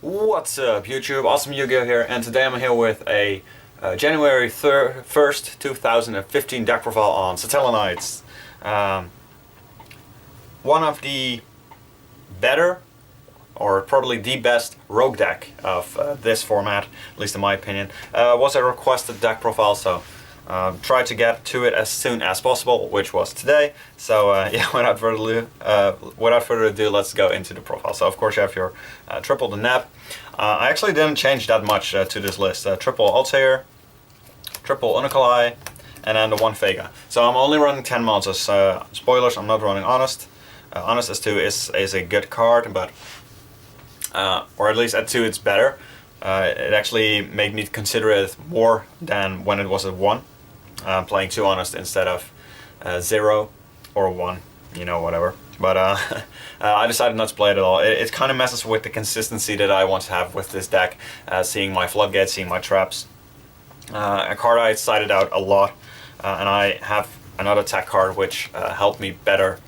What's up YouTube, Awesome Yu-Gi-Oh here, and today I'm here with a January 1st, 2015 deck profile on Satellarknights. One of the better, or probably the best rogue deck of this format, at least in my opinion, was a requested deck profile, so tried to get to it as soon as possible, which was today. So yeah, without further ado, let's go into the profile. So of course you have your triple the nap. I actually didn't change that much to this list. Triple Altair, triple Unicoli, and then the one Vega. So I'm only running 10 monsters. Spoilers, I'm not running Honest. Honest S2 is a good card, but or at least at 2 it's better. It actually made me consider it more than when it was at 1. Playing 2 Honest instead of 0 or 1, you know, whatever. But I decided not to play it at all. It kind of messes with the consistency that I want to have with this deck, seeing my floodgates, seeing my traps. A card I cited out a lot, and I have another attack card which helped me better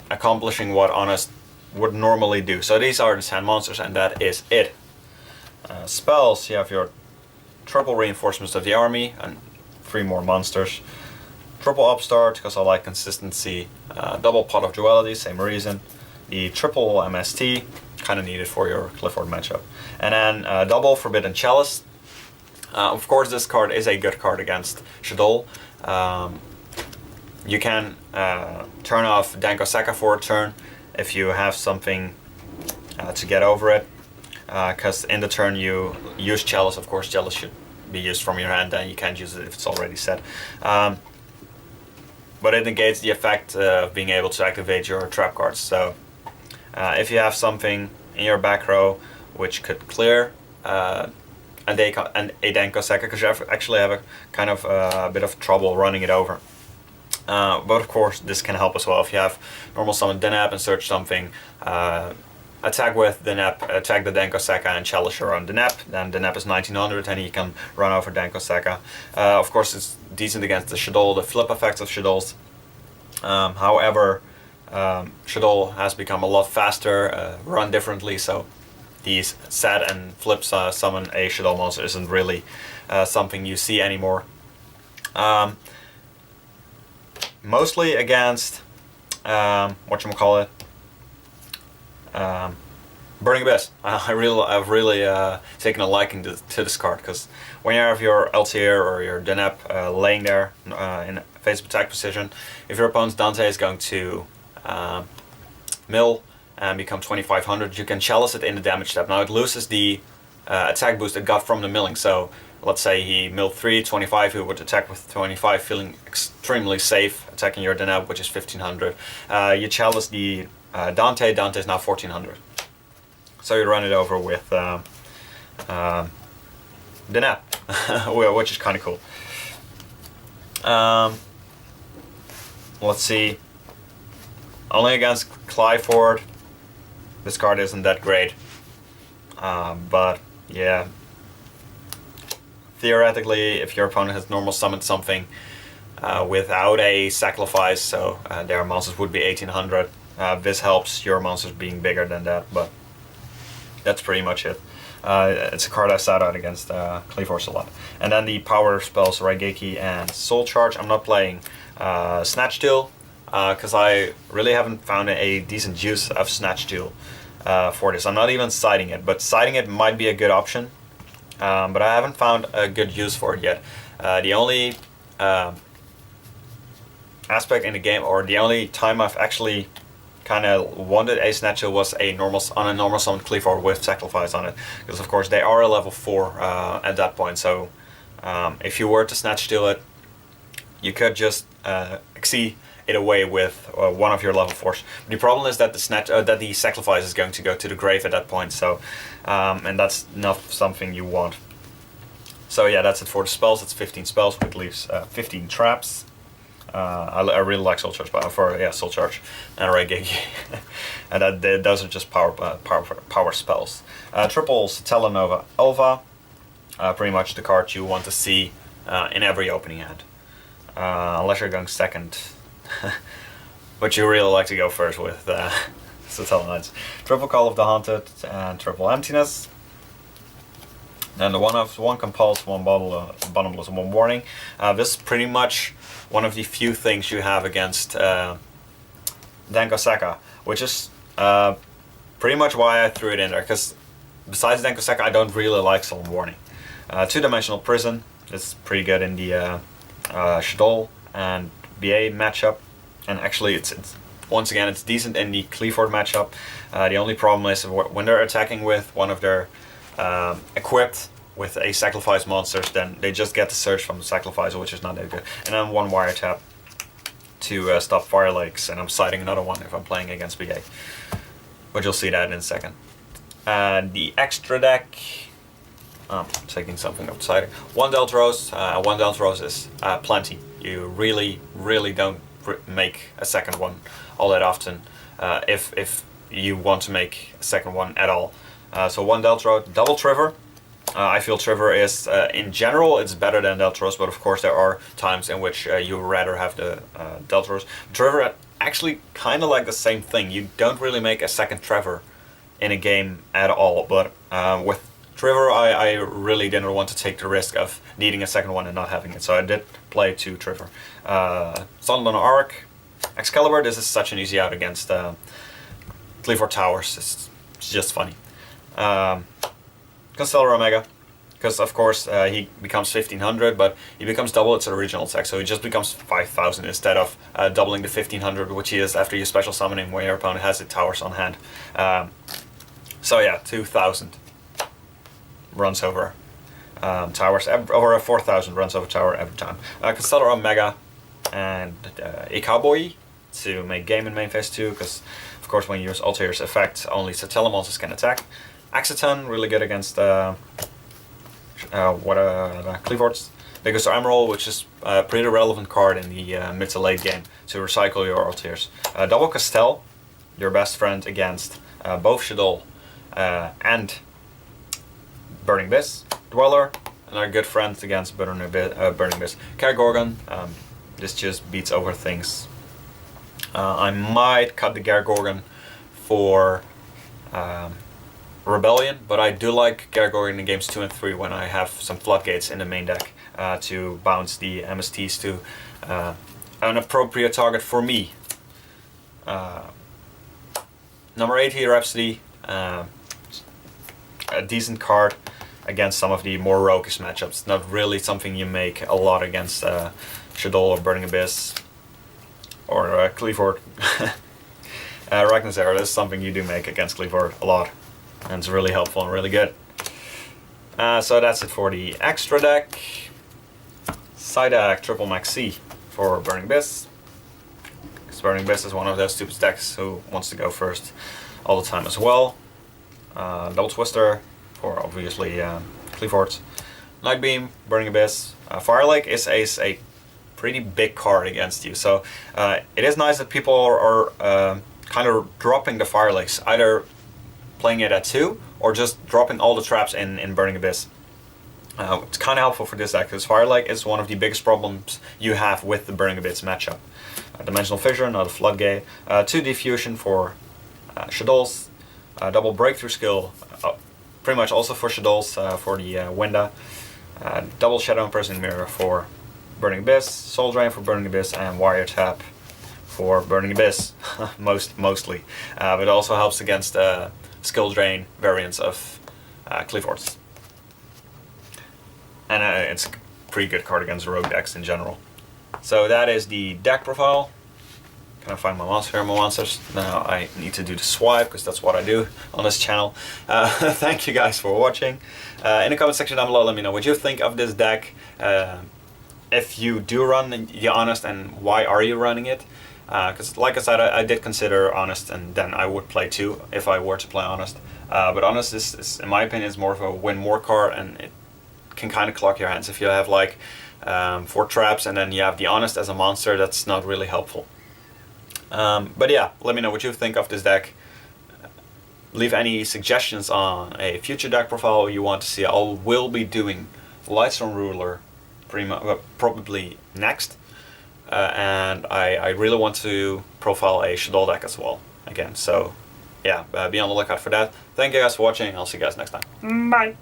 accomplishing what Honest would normally do. So these are the 10 monsters, and that is it. Spells, you have your triple reinforcements of the army and 3 more monsters. Triple upstart, because I like consistency. Double pot of duality, same reason. The triple MST, kind of needed for your Clifford matchup. And then double forbidden chalice. Of course this card is a good card against Shaddoll. You can turn off Danko Seka for a turn if you have something to get over it. Because in the turn you use Chalice. Of course Chalice should be used from your hand, and you can't use it if it's already set. But it negates the effect of being able to activate your trap cards. So if you have something in your back row which could clear a Danko Seka, because you actually have a kind of a bit of trouble running it over. But of course this can help as well. If you have normal summon Denap and search something, attack with Denap, attack the Danko Seka and chalice your own Denap. Then Denap is 1900 and you can run over Danko Seka. Of course it's decent against the Shaddoll, the flip effects of Shaddolls. However, Shaddoll has become a lot faster, run differently, so these set and flip summon a Shaddoll monster isn't really something you see anymore. Mostly against, whatchamacallit, Burning Abyss. I've really taken a liking to this card, because when you have your Altair or your Denap laying there in face attack position, if your opponent's Dante is going to mill and become 2500, you can chalice it in the damage step. Now it loses the attack boost it got from the milling, so let's say he milled 325, he would attack with 25, feeling extremely safe, attacking your Denap, which is 1500. You chalice the Dante is now 1400. So you run it over with Denap, which is kind of cool. Let's see. Only against Clifford, this card isn't that great. But yeah. Theoretically, if your opponent has normal summoned something without a sacrifice, so their monsters would be 1800. This helps your monsters being bigger than that, but that's pretty much it. It's a card I sat out against Cleaforce a lot. And then the power spells Raigeki and Soul Charge. I'm not playing Snatch Steal, because I really haven't found a decent use of Snatch Steal for this. I'm not even siding it, but siding it might be a good option. But I haven't found a good use for it yet. The only aspect in the game, or the only time I've actually kind of wanted a Snatch Steal was on a normal summon Clifford with sacrifice on it, because of course they are a level 4 at that point. So if you were to Snatch Steal it, you could just exceed it away with one of your level 4s. The problem is that the sacrifice is going to go to the grave at that point. So and that's not something you want. So yeah, that's it for the spells. It's 15 spells, which leaves 15 traps. I really like Soul Charge, Soul Charge and Raigeki. And those are just power spells. Triple Satellarknight Elva, pretty much the card you want to see in every opening hand. Unless you're going second, but you really like to go first with Satellarknights. Triple Call of the Haunted and triple Emptiness. And the one compulse, one bottomless, one warning. This is pretty much one of the few things you have against Denko Seka, which is pretty much why I threw it in there, because besides Denko Seka I don't really like Solemn Warning. Two-dimensional Prison is pretty good in the Shadol and BA matchup, and actually it's once again it's decent in the Clifford matchup. The only problem is when they're attacking with one of their equipped with a sacrifice monsters, then they just get the search from the sacrificer, which is not that good. And then one wiretap to stop Fire Lakes, and I'm citing another one if I'm playing against BA. But you'll see that in a second. The extra deck, I'm taking something outside. One Deltros. One Deltros is plenty. You really don't make a second one all that often, if you want to make a second one at all. So one Deltro, double Trevor. I feel Trevor is, in general, it's better than Deltros, but of course there are times in which you would rather have the Deltros. Trevor actually kind of like the same thing. You don't really make a second Trevor in a game at all, but with Trevor I really didn't want to take the risk of needing a second one and not having it, so I did play two Trevor. Sunderland Arc, Excalibur, this is such an easy out against Clifford Towers, it's just funny. Constellar Omega, because of course he becomes 1500, but he becomes double its original attack, so he just becomes 5000 instead of doubling the 1500, which he is after you special summon him when your opponent has the towers on hand. So yeah, 2000 runs over towers, over 4000 runs over tower every time. Constellar Omega and a Cowboy to make game in main phase 2, because of course when you use Altair's effect, only Satella monsters can attack. Axiton, really good against Cleafords. Biggest Emerald, which is a pretty relevant card in the mid to late game to recycle your Altiers. Double Castell, your best friend against both Shadol and Burning Abyss. Dweller, another good friend against Burning Abyss. Kergorgon, this just beats over things. I might cut the Kergorgon for Rebellion, but I do like Gargorgon in games 2 and 3 when I have some floodgates in the main deck to bounce the MSTs to an appropriate target for me. Number 80, Rhapsody, a decent card against some of the more roguish matchups. Not really something you make a lot against Shadol or Burning Abyss or Clifford. Ragnarsar is something you do make against Clifford a lot, and it's really helpful and really good. So that's it for the extra deck. Side deck, Triple Maxi for Burning Abyss. Because Burning Abyss is one of those stupid decks who wants to go first all the time as well. Double Twister for obviously Cliffords. Night Beam, Burning Abyss. Fire Lake is a pretty big card against you, so it is nice that people are kind of dropping the Fire Lakes, either playing it at 2 or just dropping all the traps in Burning Abyss. It's kind of helpful for this deck because Fire Lake is one of the biggest problems you have with the Burning Abyss matchup. Dimensional Fissure, not a Floodgate. 2 Diffusion for Shadols. Double Breakthrough Skill, pretty much also for Shadols for the Winda. Double Shadow Imprison Mirror for Burning Abyss. Soul Drain for Burning Abyss, and Wiretap for Burning Abyss, mostly. But it also helps against skill drain variants of Cliffords. And it's a pretty good card against rogue decks in general. So that is the deck profile. Can I find my monster here, my monsters? Now I need to do the swipe, because that's what I do on this channel. Thank you guys for watching. In the comment section down below, let me know what you think of this deck. If you do run the Honest, and why are you running it? Because like I said, I did consider Honest, and then I would play 2 if I were to play Honest. But Honest is, in my opinion, is more of a win more card, and it can kind of clog your hands. If you have like 4 traps and then you have the Honest as a monster, that's not really helpful. But yeah, let me know what you think of this deck. Leave any suggestions on a future deck profile you want to see. I will be doing Lightstone Ruler probably next. And I really want to profile a Shadol deck as well again. So yeah, be on the lookout for that. Thank you guys for watching. I'll see you guys next time. Bye.